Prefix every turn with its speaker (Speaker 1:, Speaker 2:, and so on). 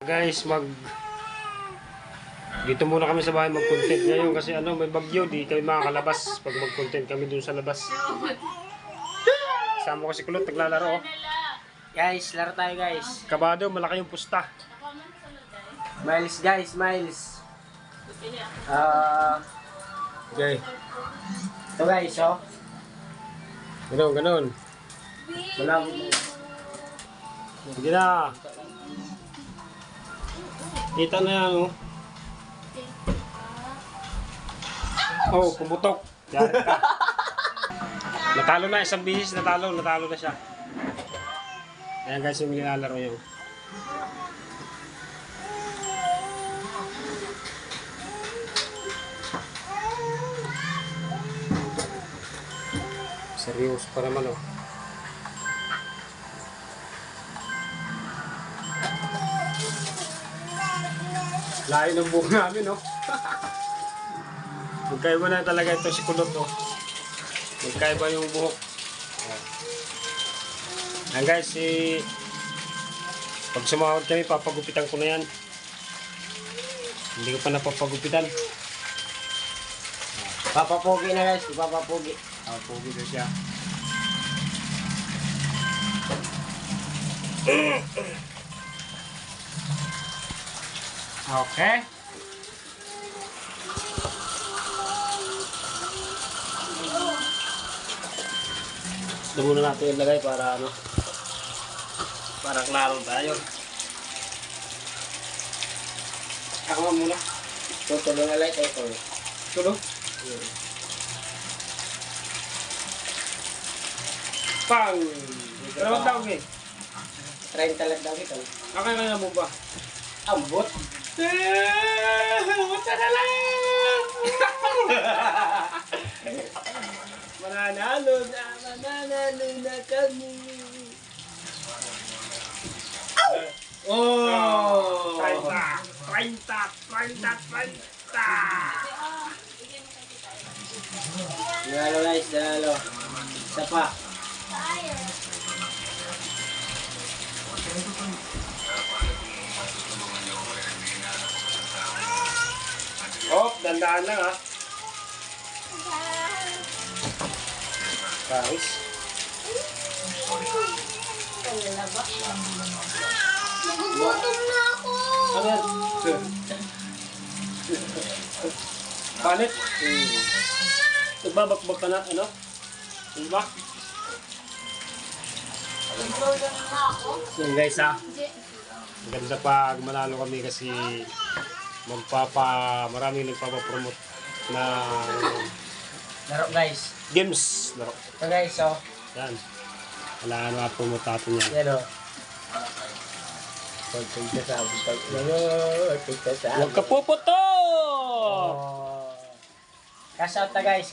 Speaker 1: Guys, dito muna kami sa bahay mag-content ngayon kasi may bagyo, di kami makakalabas pag mag-content kami dun sa labas. Kasama ko si Kulot, naglalaro.
Speaker 2: Guys, laro tayo guys.
Speaker 1: Kabado, malaki yung pusta.
Speaker 2: Miles guys, Miles.
Speaker 1: Okay.
Speaker 2: Ito guys, oh.
Speaker 1: Ganun.
Speaker 2: Malabo mo.
Speaker 1: Hindi na. Kita na yan, oh. Oh, pumutok. Yan ka. Natalo na, isang bisis natalo na siya. Ayan guys, yung nilalaro yun. Seryoso pa naman, oh. Layo ng buhok namin, oh. Magkaiba na talaga ito si Kulot, oh. Magkaiba yung buhok. Ayan guys, pag sumahod kami, papagupitan ko na yan. Hindi ko pa napapagupitan.
Speaker 2: Papapogi na guys, papapogi.
Speaker 1: Papapogi na siya. Okay. Ito muna natin ilagay para para klaro tayo. Ako muna.
Speaker 2: Tutulo na light ito.
Speaker 1: Tulo. Pang! Dalawang tao eh.
Speaker 2: 30 lang daw ito.
Speaker 1: Okay na mo ba?
Speaker 2: Ambot.
Speaker 1: Buta na lang!
Speaker 2: Mananalo na kami.
Speaker 1: Oh! 30!
Speaker 2: Danalo guys, danalo. Isa pa.
Speaker 1: Oh, dandaan lang ha. Guys.
Speaker 3: Nagugutom na ako.
Speaker 1: Ano yan? Palit? Nagbabakbak ka na, ano? Diba?
Speaker 3: Nagugutom na ako.
Speaker 1: Yan guys ha. Maganda pag manalo kami kasi maraming nagpapapromote na
Speaker 2: Laro guys.
Speaker 1: games. Laro.
Speaker 2: Ito guys, oh.
Speaker 1: Yan. Wala promote natin yan.
Speaker 2: Yan, oh. Pagkagsasabi.
Speaker 1: Huwag ka puputo!
Speaker 2: Cash out na guys.